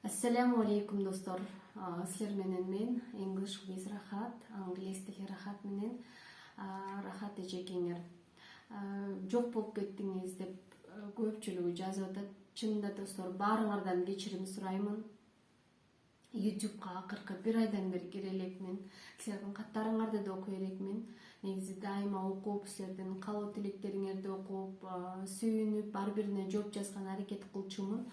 Ассаламу алейкум достор. Силер менен мен English with Рахат, англис тили Рахат менен Рахат эжекеңер. Жок болуп кеттиңиз деп көпчүлүгү жазып атат. Чынында достор, баарыңардан кечирим сураймын. YouTube'га акыркы бир айдан бери кире элекмин. Силердин каттарыңарды да окуй элекмин. Негизи дайыма окуп, силердин каалоо тилектериңерди окуп, сүйүнүп, ар бирине жооп жазган аракет кылчумун.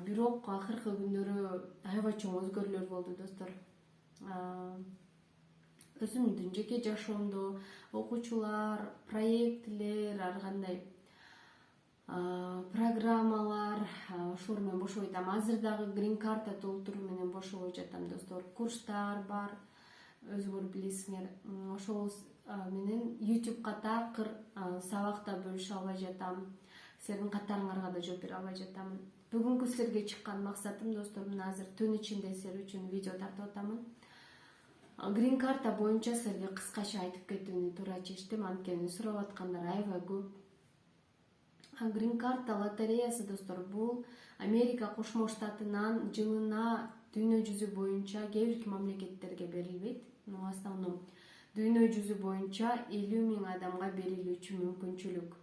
Бирок акыркы күндөрү аябай чоң өзгөрүүлөр болду достор. Өзүмдүн жеке жашоомдо окуучулар, проектлер, ар кандай программалар, ошол менен бошобой жатам. Азыр дагы грин карта толтуруу менен бошобой жатам достор. Курстар бар, өзүңөр билесиңер. Ошол менен YouTube'га такыр сабакта бөлүшө албай жатам. Силердин каттарыңарга да жооп бере албай жатам. Бүгүнкү силерге чыккан максатым достор, мына азыр түн ичинде силер үчүн видео тартып атамын. Грин карта боюнча силерге кыскача айтып кетүүнү туура чечтим, анткени сурап аткандар аябай көп. Грин карта лотереясы достор, бул Америка Кошмо Штатынан жылына дүйнө жүзү боюнча кээ бир мамлекеттерге берилбейт. В основном дүйнө жүзү боюнча 50 000 адамга берилүүчү мүмкүнчүлүк.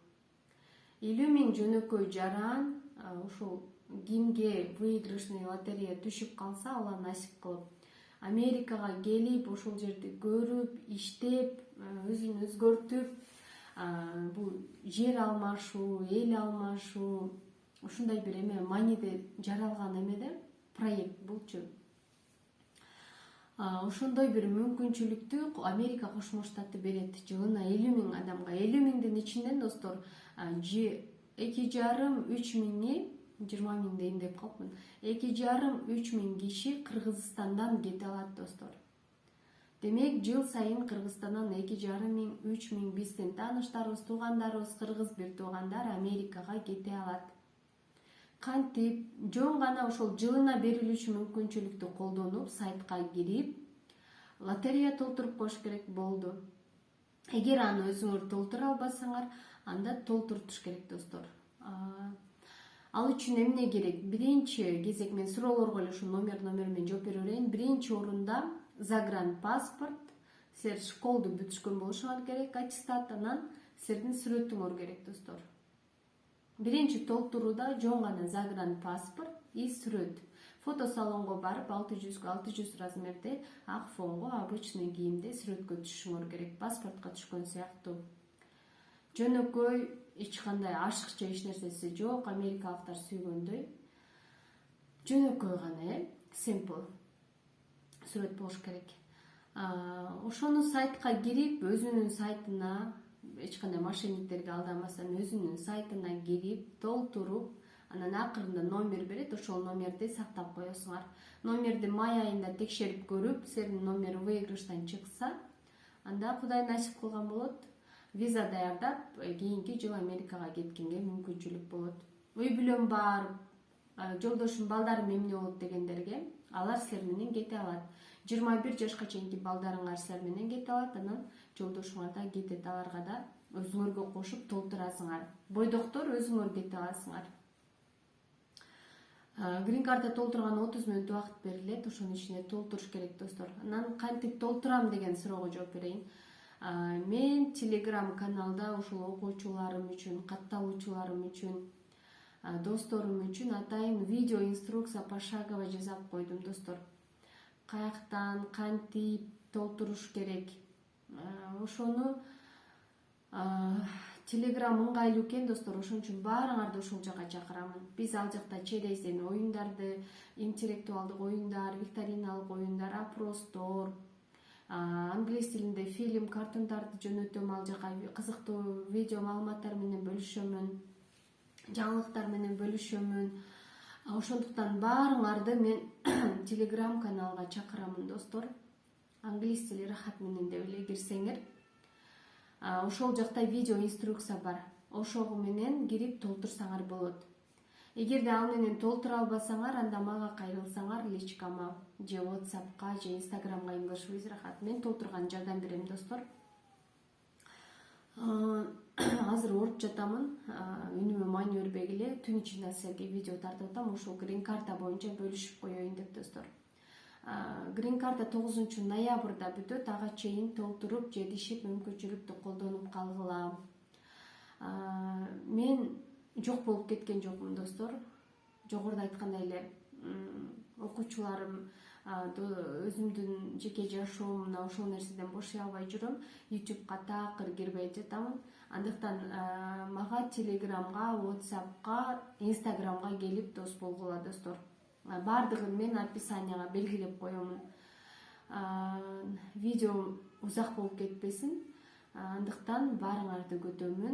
50 000 жөнөкөй жаран, ушул кимге выигрышный лотерея түшүп калса, ала насип кылып Америкага келип, ошол жерди көрүп, иштеп, өзүн өзгөртүп, бул жер алмашуу, эл алмашуу, ушундай бир эме маниде жаралган эмеде проект булчу. Ошондой бир мүмкүнчүлүктү Америка Кошмо Штаты берет жылына 50 000 адамга. 50 000дин ичинен достор 2,5–3 миңи 20 000 дейин деп калыпмын. 2,5–3 миң киши Кыргызстандан кете алат достор. Демек, жыл сайын Кыргызстандан 2,5–3 миң биздин тааныштарыбыз, туугандарыбыз, кыргыз бир туугандар Америкага кете алат. Кантип, жөн гана ошол жылына берилүүчү мүмкүнчүлүктү колдонуп, сайтка кирип, лотерея толтуруп коюш керек болду. Эгер аны өзүңөр толтура албасаңар, анда толтуртуш керек достор. Ал үчүн эмне керек? Биринчи кезек мен суроолорго эле ушу номер менен жооп бере берейин. Биринчи орунда загранпаспорт. Силер школду бүтүшкөн болушуңар керек, аттестат, анан силердин сүрөтүңөр керек достор. Биринчи толтурууда жөн гана загранпаспорт и сүрөт. Фотосалонго барып 600 размерде ак фонго обычный кийимде сүрөткө түшүшүңөр керек. Паспортко түшкөн сыяктуу. Жөнөкөй, эч кандай ашыкча эч нерсеси жок, америкалыктар сүйгөндөй. Жөнөкөй гана, simple сүрөт болуш керек. Ошону сайтка кирип, өзүнүн сайтына, эч кандай мошенниктерге алданбастан өзүнүн сайтына кирип, толтуруп, анан акырында номер берет, ошол номерди сактап коесуңар. Номерди май айында текшерип көрүп, силердин номер выигрыштан чыкса, анда Кудай насип кылган болот. Виза даярдап, кийинки жыл Америкага кеткенге мүмкүнчүлүк болот. Үй бүлөм бар, жолдошум, балдарым эмне болот дегендерге, алар силер менен кете алат. 21 жашка чейинки балдарыңар силер менен кете алат, анан жолдошуңар да кетет, аларга да өзүңөргө кошуп толтурасыңар. Бойдоктор өзүңөр кете аласыңар. Грин карта толтурган 30 мүнөт убакыт берилет, ошонун ичинде толтуруш керек достор. Анан кантип толтурам деген суроого жооп берейин. Мен Telegram каналда ушул окуучуларым үчүн, катталуучуларым үчүн, досторум үчүн атайын видео инструкция пошагово жасап койдум достор. Каяктан, кантип толтуруш керек. Ошону Telegram ыңгайлуу экен достор, ошон үчүн баарыңарды ошол жака чакырамын. Биз ал жакта чейден оюндарды, интеллектуалдык оюндар, викториналык оюндар, опростор, англис тилинде фильм, картундарды жөнөтөм, ал жака кызыктуу видео маалыматтар менен бөлүшөмүн, жаңылыктар менен бөлүшөмүн. Ошондуктан баарыңарды мен Telegram каналга чакырамын достор. Англис тили Рахат менен деп эле кирсеңер, ошол жакта видео инструкция бар. Ошого менен кирип толтурсаңар болот. Эгерде ал менен толтура албасаңар, анда мага кайрылсаңар личкама, же WhatsAppка, же Instagramга English with Рахат. Мен толтурган жардам берем достор. азыр ооруп жатамын, үнүмө маани бербегиле түн ичинде силерге видео тартып атам, ушул грин карта боюнча бөлүшүп коеюн деп достор. Грин карта 9-ноябрда бүтөт, ага чейин толтуруп жетишип мүмкүнчүлүктү колдонуп калгыла. Мен жок болуп кеткен жокмун достор. Жогоруда айткандай эле окуучуларым, өзүмдүн жеке жашоом мына ошол нерседен бошой албай жүрөм. YouTube'га такыр кирбей жатамын. Андыктан мага Телеграмга, WhatsApp'ка, Instagram'га келип дос болгула достор. Бардыгын мен описанияга белгилеп коемун. Видео узак болуп кетпесин. Андыктан баарыңарды күтөмүн.